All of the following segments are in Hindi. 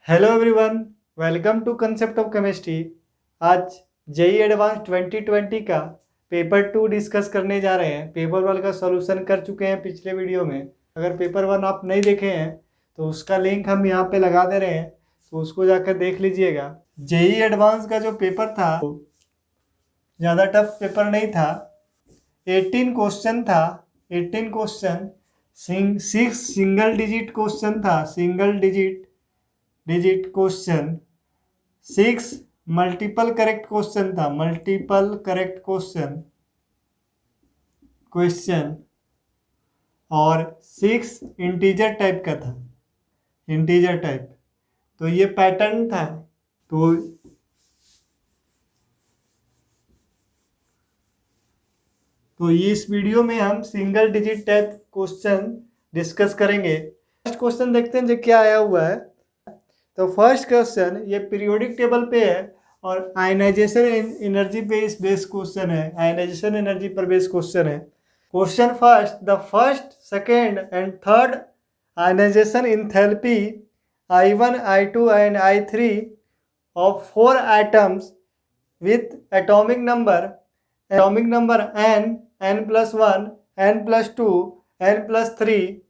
Hello everyone, welcome to concept of chemistry. आज जेई एडवांस 2020 का पेपर 2 डिस्कस करने जा रहे हैं। पेपर 1 का सॉल्यूशन कर चुके हैं पिछले वीडियो में। अगर पेपर 1 आप नहीं देखे हैं तो उसका लिंक हम यहाँ पे लगा दे रहे हैं, तो उसको जाकर देख लीजिएगा। जेई एडवांस का जो पेपर था ज़्यादा टफ पेपर नहीं था। 18 क्वेश्चन था। 18 क्वेश्चन, 6 सिंगल डिजिट क्वेश्चन था। Single digit question, 6 multiple correct question था। मल्टीपल करेक्ट क्वेश्चन और 6 इंटीजर टाइप का था। इंटीजर टाइप, तो ये पैटर्न था। तो ये इस वीडियो में हम single digit type question discuss करेंगे। फर्स्ट क्वेश्चन देखते हैं जो क्या आया हुआ है। तो फर्स्ट क्वेश्चन ये पीरियोडिक टेबल पे है और आयनाइजेशन एनर्जी पे इस बेस क्वेश्चन है। आयनाइजेशन एनर्जी पर बेस क्वेश्चन है। Question first, the first, second and third ionization enthalpy I1, I2 and I3 of 4 atoms with atomic number n, n plus 1, n plus 2, n plus 3,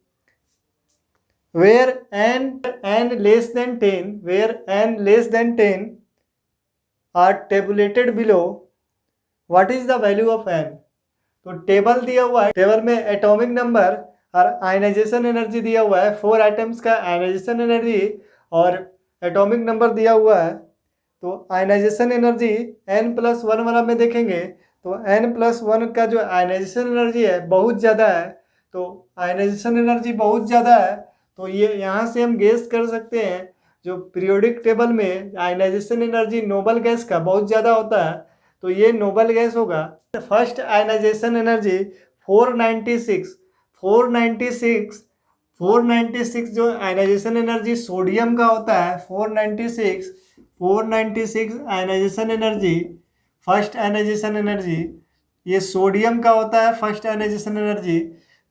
where n less than 10 are tabulated below. What is the value of n? तो टेबल दिया हुआ है। टेबल में एटॉमिक नंबर और आयनाइजेशन एनर्जी दिया हुआ है। 4 आइटम्स का आयनाइजेशन एनर्जी और एटॉमिक नंबर दिया हुआ है। तो आयनाइजेशन एनर्जी n+1 वाला में देखेंगे तो n+1 का जो आयनाइजेशन एनर्जी है बहुत ज़्यादा है। तो आयनाइजेशन एनर्जी बहुत ज़्यादा है, तो ये यहाँ से हम गेस कर सकते हैं जो पीरियोडिक टेबल में आयनाइजेशन एनर्जी नोबल गैस का बहुत ज़्यादा होता है, तो ये नोबल गैस होगा। फर्स्ट आयनाइजेशन एनर्जी 496 496 496 जो आयनाइजेशन एनर्जी सोडियम का होता है। 496 ionization energy, first ionization energy ये सोडियम का होता है। फर्स्ट आयनाइजेशन एनर्जी,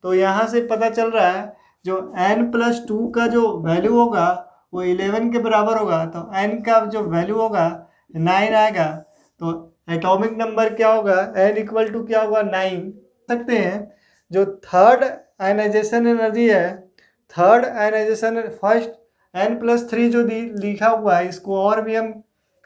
तो यहाँ से पता चल रहा है जो n+2 का जो वैल्यू होगा वो 11 के बराबर होगा। तो n का जो वैल्यू होगा 9 आएगा। तो एटॉमिक नंबर क्या होगा, n इक्वल टू क्या होगा 9 सकते हैं। जो थर्ड आयनाइजेशन एनर्जी है, थर्ड आयनाइजेशन, फर्स्ट n+3 जो लिखा हुआ है इसको और भी हम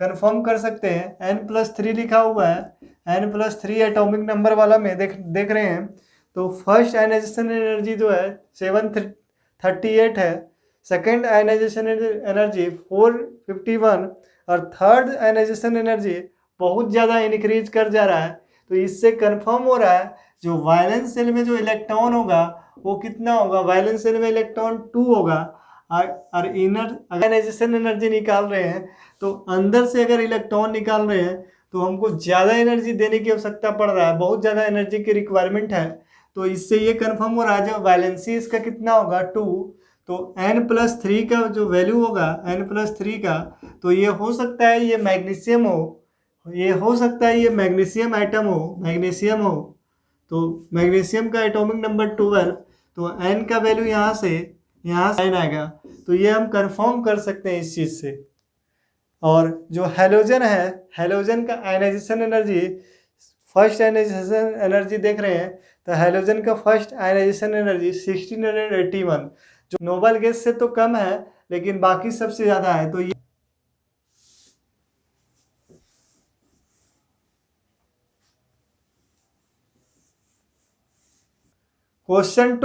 कंफर्म कर सकते हैं। n+3 लिखा हुआ है। n+3 एटॉमिक नंबर वाला में देख रहे हैं। तो फर्स्ट आयनाइजेशन एनर्जी जो है 738 है। सेकेंड आयनाइजेशन एनर्जी 451 और थर्ड आयनाइजेशन एनर्जी बहुत ज़्यादा इंक्रीज कर जा रहा है। तो इससे कंफर्म हो रहा है जो वायलेंस सेल में जो इलेक्ट्रॉन होगा वो कितना होगा। वायलेंस सेल में इलेक्ट्रॉन 2 होगा और इनर आयनाइजेशन एनर्जी निकाल रहे हैं तो अंदर से अगर इलेक्ट्रॉन निकाल रहे हैं तो हमको ज़्यादा एनर्जी देने की आवश्यकता पड़ रहा है, बहुत ज़्यादा एनर्जी की रिक्वायरमेंट है। तो इससे ये कंफर्म हो रहा है जो वैलेंसी इसका कितना होगा 2। तो n+3 का जो वैल्यू होगा n+3 का, तो ये हो सकता है ये मैग्नीशियम हो, ये हो सकता है ये मैग्नीशियम आइटम हो, मैग्नीशियम हो। तो मैग्नीशियम का एटॉमिक नंबर 12, तो n का वैल्यू यहाँ से 9 आएगा। तो ये हम कंफर्म कर सकते हैं इस चीज़ से। और जो हैलोजन है, हैलोजन का ionization energy, first ionization energy देख रहे हैं तो हैलोजन का फर्स्ट आयनाइजेशन एनर्जी 1681, जो नोबल गैस से तो कम है लेकिन बाकी सबसे ज़्यादा है। तो ये question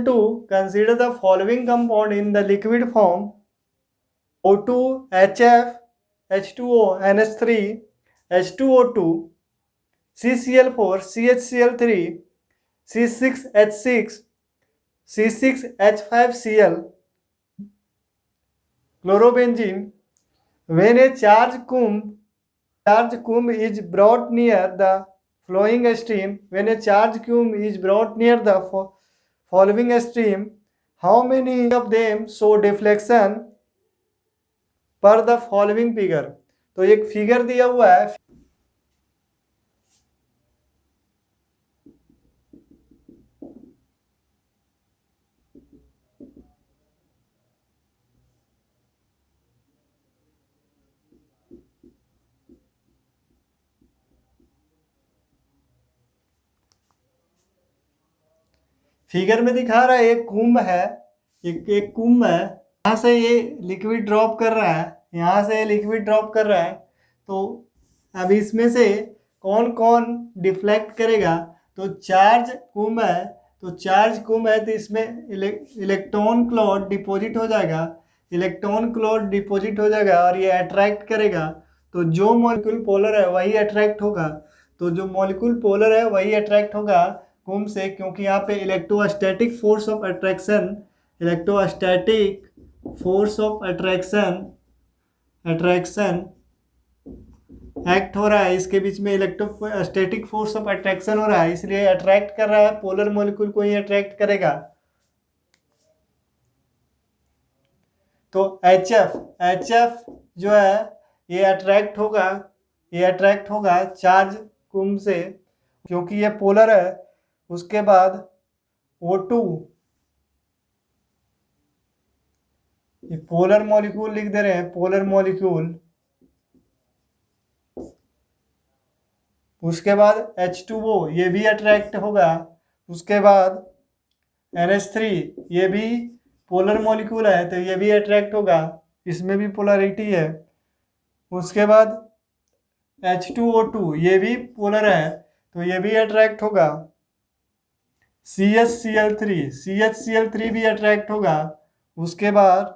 two, consider the following compound in the liquid form: O2, HF, H2O, NH3, H2O2, CCl4, CHCl3, C6H6, C6H5Cl, chlorobenzene. When a charge comb is brought near the flowing stream, when a charge comb is brought near the following stream, how many of them show deflection per the following figure? तो एक फिगर दिया हुआ है। फिगर में दिखा रहा है एक कुंभ है, एक कुंभ है, यहाँ से ये लिक्विड ड्रॉप कर रहा है, यहाँ से लिक्विड ड्रॉप कर रहा है। तो अब इसमें से कौन कौन डिफ्लेक्ट करेगा? तो चार्ज कुंभ है, तो चार्ज कुंभ है तो इसमें इलेक्ट्रॉन क्लाउड डिपॉजिट हो जाएगा, इलेक्ट्रॉन क्लाउड डिपॉजिट हो जाएगा और ये अट्रैक्ट करेगा। तो जो मॉलिक्यूल पोलर है वही अट्रैक्ट होगा, तो जो मॉलिक्यूल पोलर है वही अट्रैक्ट होगा कुंभ से, क्योंकि यहाँ पे electrostatic force of attraction, electrostatic force of attraction act हो रहा है, इसके बीच में इलेक्ट्रोस्टैटिक फोर्स ऑफ अट्रैक्शन हो रहा है, इसलिए अट्रैक्ट कर रहा है, पोलर मॉलिक्यूल को ही अट्रैक्ट करेगा। तो एच एफ जो है ये अट्रैक्ट होगा चार्ज कुंभ से, क्योंकि ये पोलर है। उसके बाद O2, ये पोलर मॉलिक्यूल लिख दे रहे हैं, पोलर मॉलिक्यूल। उसके बाद H2O ये भी अट्रैक्ट होगा। उसके बाद NH3 ये भी पोलर मॉलिक्यूल है, तो ये भी अट्रैक्ट होगा, इसमें भी पोलरिटी है। उसके बाद H2O2 ये भी पोलर है, तो ये भी अट्रैक्ट होगा। CHCl3 भी अट्रैक्ट होगा। उसके बाद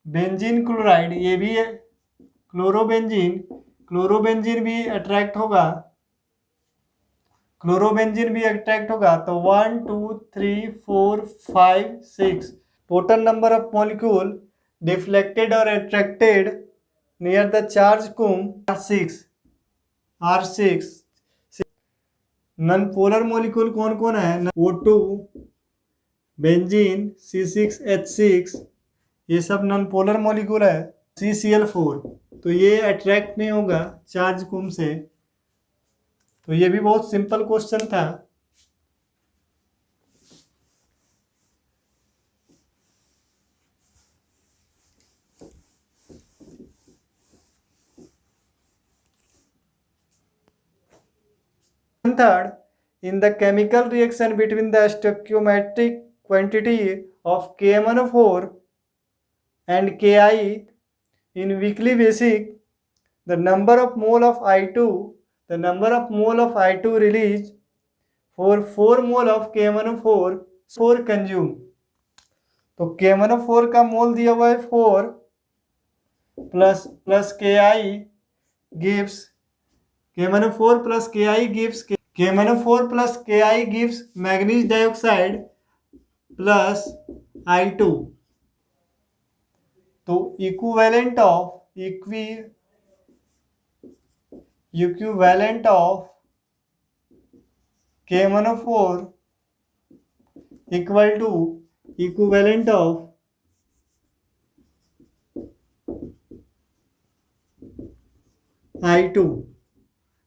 बेंजीन क्लोराइड ये भी है, क्लोरोबेंजीन भी अट्रैक्ट होगा, तो 1 2 3 4 5 6 total number of molecule deflected और अट्रैक्टेड नियर द चार्ज कुंभ आर सिक्स। नॉन पोलर मॉलिक्यूल कौन कौन है? O2, बेंजीन, C6H6, ये सब नॉन पोलर मॉलिक्यूल है। CCl4 तो ये अट्रैक्ट नहीं होगा चार्ज कुंभ से। तो ये भी बहुत सिंपल क्वेश्चन था। Third, in the chemical reaction between the stoichiometric quantity of KMnO4 and Ki in weakly basic, the number of mole of I2 released for 4 mole of KMnO4 consume। तो KMnO4 का मोल दिया हुआ है 4 plus Ki gives KMnO4 plus Ki gives manganese dioxide plus I2। तो equivalent of KMnO4 equal to equivalent of I2।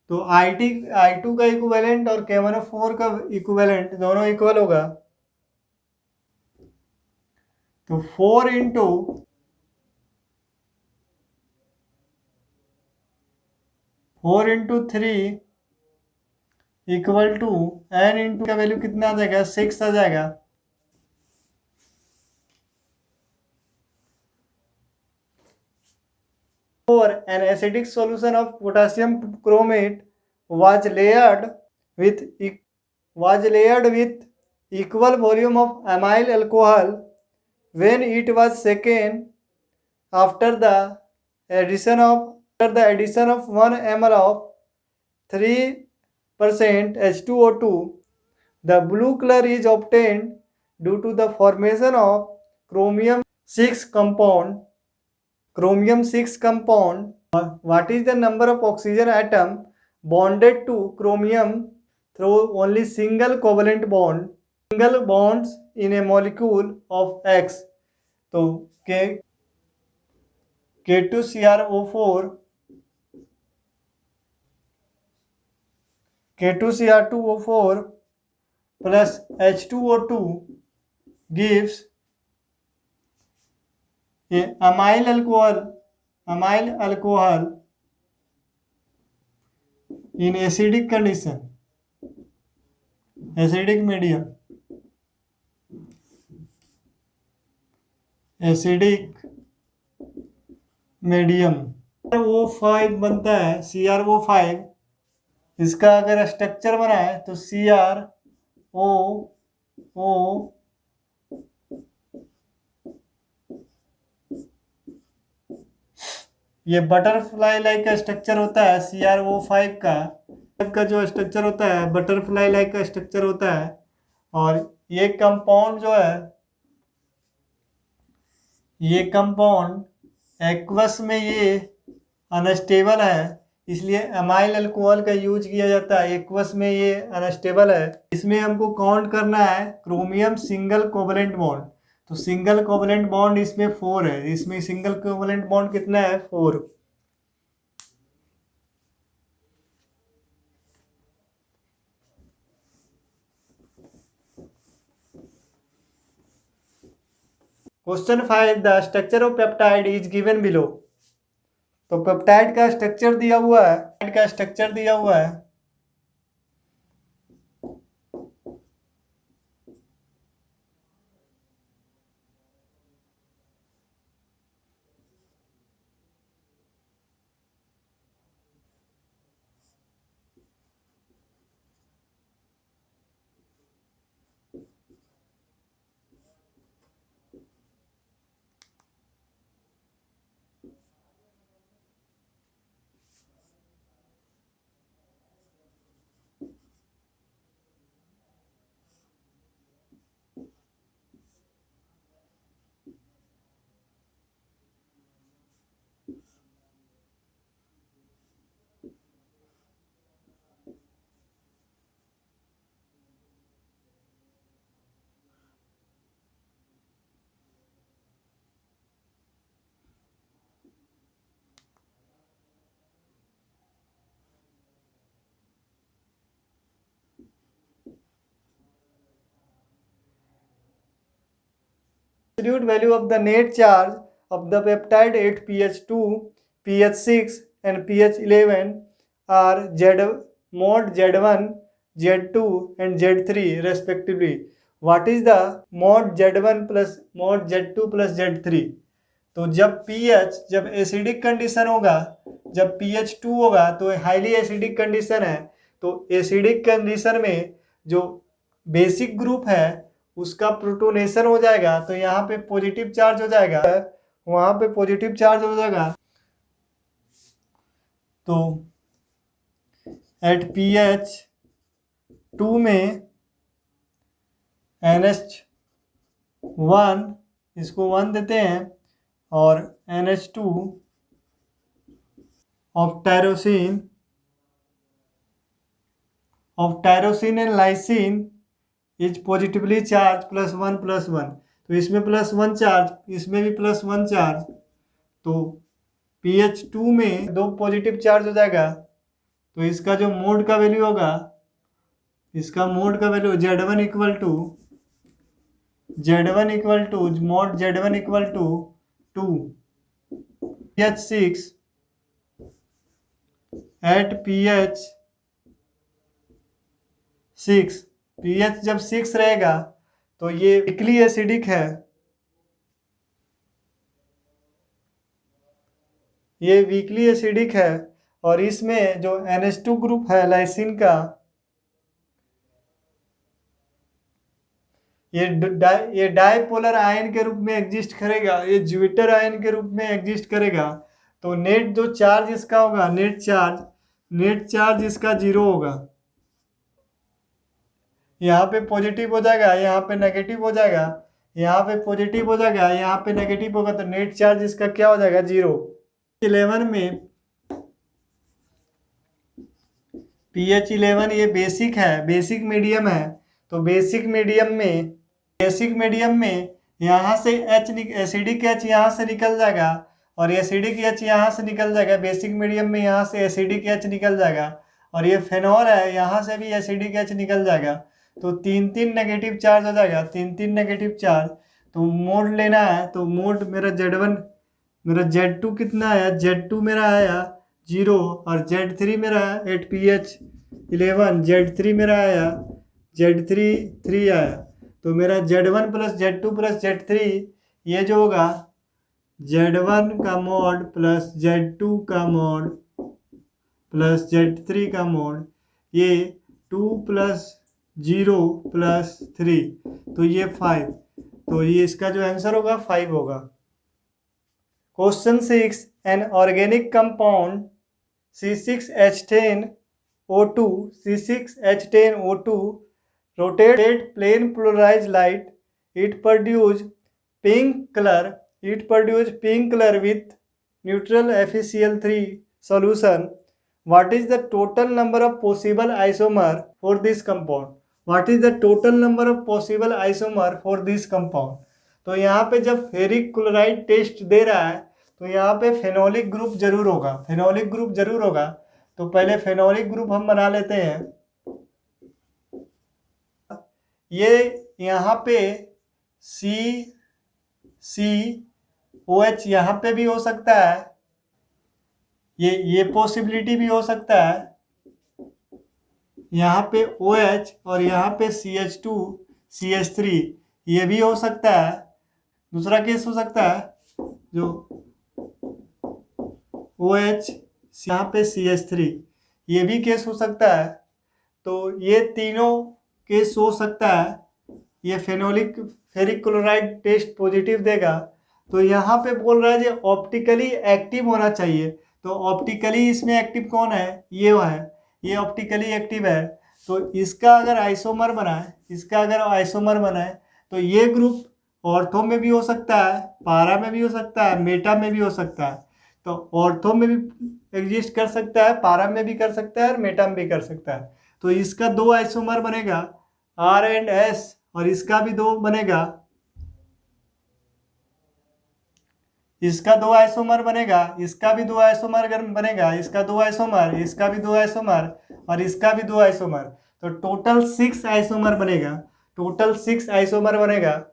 तो I2 का इक्विवेलेंट और KMnO4 का इक्विवेलेंट दोनों इक्वल होगा। तो 4 into 3 equal to n into का वैल्यू कितना आ जाएगा? 6 आ जाएगा। For an acidic solution of potassium chromate was layered with equal volume of amyl alcohol when it was shaken after the addition of 1 ml of 3% H2O2. The blue color is obtained due to the formation of chromium 6 compound. What is the number of oxygen atom bonded to chromium through only single covalent bond? Single bonds in a molecule of X. तो K2Cr2O4 plus H2O2 gives amyl alcohol in acidic condition, acidic medium। Acidic medium O5 बनता है CrO5। इसका अगर स्ट्रक्चर बना है तो CrO, ये बटरफ्लाई लाइक का स्ट्रक्चर होता है CrO5 का जो स्ट्रक्चर होता है बटरफ्लाई लाइक का स्ट्रक्चर होता है। और ये कंपाउंड जो है, ये कंपाउंड एक्वस में ये अनस्टेबल है, इसलिए अमाइल अल्कोहल का यूज किया जाता है। एक्वस में ये अनस्टेबल है। इसमें हमको काउंट करना है क्रोमियम सिंगल कोवलेंट बॉन्ड। तो सिंगल कोवलेंट बॉन्ड इसमें 4 है। इसमें सिंगल कोवलेंट बॉन्ड कितना है? 4। Question 5, the structure of peptide is given below. तो पेप्टाइड का स्ट्रक्चर दिया हुआ है, पेप्टाइड का स्ट्रक्चर दिया हुआ है। Absolute value of the net charge of the peptide at pH2, pH6 and pH11 are Z mod Z1, Z2 and Z3 respectively. What is the mod Z1 plus mod Z2 plus Z3? तो जब pH, जब एसिडिक कंडीशन होगा, जब pH2 होगा तो हाईली एसिडिक कंडीशन है। तो एसिडिक कंडीशन में जो बेसिक ग्रुप है उसका प्रोटोनेशन हो जाएगा, तो यहाँ पे पॉजिटिव चार्ज हो जाएगा, वहाँ पे पॉजिटिव चार्ज हो जाएगा। तो एट pH2 में NH1, इसको 1 देते हैं, और NH2 of tyrosine and lysine is positively charge +1+1। तो इसमें +1 चार्ज, इसमें भी +1 चार्ज। तो pH2 में 2 पॉजिटिव चार्ज हो जाएगा। तो इसका जो मोड का वैल्यू होगा, इसका मोड का value Z1 equal to mod Z1 equal to 2 pH6 at pH6, pH जब 6 रहेगा तो ये वीकली एसिडिक है, ये वीकली एसिडिक है। और इसमें जो NH2 ग्रुप है लाइसिन का, ये डाइपोलर आयन के रूप में एग्जिस्ट करेगा, ये ज्यूपिटर आयन के रूप में एग्जिस्ट करेगा। तो नेट जो चार्ज इसका होगा, नेट चार्ज इसका 0 होगा। यहाँ पे पॉजिटिव हो जाएगा, यहाँ पे नेगेटिव हो जाएगा, यहाँ पे पॉजिटिव हो जाएगा, यहाँ पे नेगेटिव होगा। तो नेट चार्ज इसका क्या हो जाएगा? 0। 11 में pH11 ये बेसिक है, बेसिक मीडियम है। तो बेसिक मीडियम में यहाँ से एसिडिक H यहाँ से निकल जाएगा, और एसिडिक H यहाँ से निकल जाएगा। बेसिक मीडियम में यहाँ से एसिडिक H निकल जाएगा, और ये फेनॉल है, यहाँ से भी एसिडिक H निकल जाएगा। तो 3 नेगेटिव चार्ज हो जाएगा, 3 नेगेटिव चार्ज। तो मोड लेना है, तो मोड मेरा Z1, मेरा Z2 कितना है? Z2 मेरा आया 0, और Z3 मेरा एट pH11, Z3 मेरा आया Z3 3 आया। तो मेरा Z1 + Z2 + Z3 ये जो होगा Z1 का मॉड प्लस Z2 का मॉड प्लस Z3 का मॉड, ये 2 प्लस 0 प्लस 3, तो ये 5, तो ये इसका जो आंसर होगा 5 होगा। Question 6, an organic compound C6H10O2 C6H10O2 rotate plane polarized light, it produce pink color with neutral FeCl3 solution. What is the total number of possible isomer for this compound? What is the total number of possible isomer for this compound? तो यहाँ पे जब फेरिक क्लोराइड टेस्ट दे रहा है तो यहाँ पे फेनोलिक ग्रुप जरूर होगा, तो पहले फेनोलिक ग्रुप हम बना लेते हैं। ये यहाँ पे COH यहाँ पे भी हो सकता है, ये पॉसिबिलिटी भी हो सकता है, यहाँ पे OH और यहाँ पे CH2 CH3 ये भी हो सकता है। दूसरा केस हो सकता है जो OH यहाँ पे CH3 ये भी केस हो सकता है। तो ये तीनों केस हो सकता है। ये फेरिक क्लोराइड टेस्ट पॉजिटिव देगा, तो यहाँ पे बोल रहा है जो ऑप्टिकली एक्टिव होना चाहिए। तो ऑप्टिकली इसमें एक्टिव कौन है? ये ये ऑप्टिकली एक्टिव है। तो इसका अगर आइसोमर बना है तो ये ग्रुप ऑर्थो में भी हो सकता है, पारा में भी हो सकता है, मेटा में भी हो सकता है। तो ऑर्थो में भी एग्जिस्ट कर सकता है, पारा में भी कर सकता है और मेटा में भी कर सकता है। तो इसका 2 आइसोमर बनेगा R एंड S, और इसका भी 2 बनेगा, इसका 2 आइसोमर बनेगा, इसका भी 2 आइसोमर बनेगा, इसका 2 आइसोमर, इसका भी 2 आइसोमर और इसका भी 2 आइसोमर। तो टोटल 6 आइसोमर बनेगा।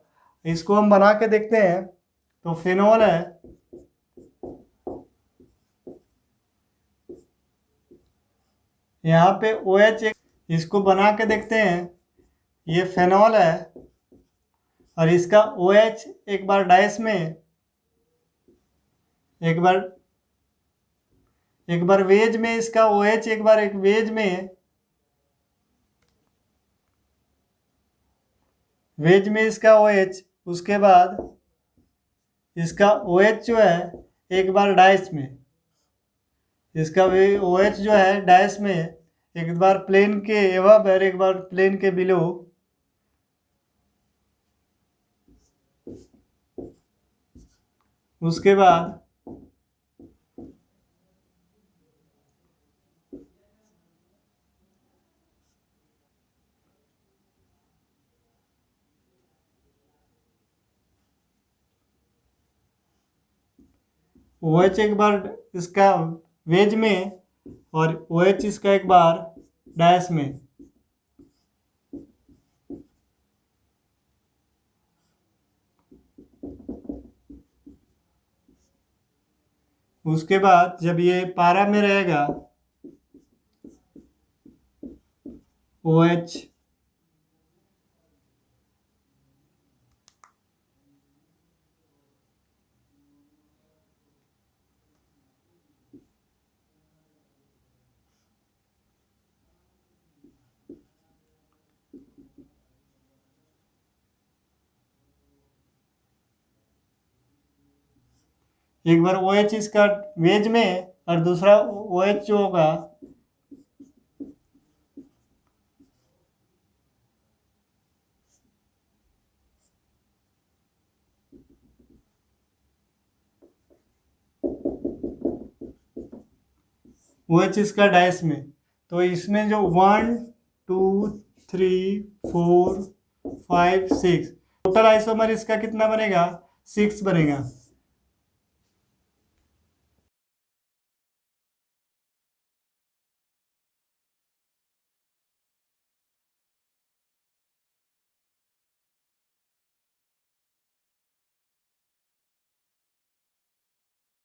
इसको हम बना के देखते हैं। तो फिनोल है, यहाँ पे OH, इसको बना के देखते हैं। ये फेनॉल है और इसका OH एक बार डैश में, एक बार वेज में, इसका OH एक बार एक वेज में इसका OH, उसके बाद इसका OH जो है एक बार डैश में, इसका OH जो है डैश में, एक बार प्लेन के एवब और एक बार प्लेन के बिलो। उसके बाद OH एक बार इसका वेज में और OH इसका एक बार डैश में। उसके बाद जब ये पारा में रहेगा OH, एक बार OH इसका वेज में और दूसरा OH जो होगा OH इसका डैश में। तो इसमें जो 1 2 3 4 5 6 टोटल आइसोमर इसका कितना बनेगा? 6 बनेगा।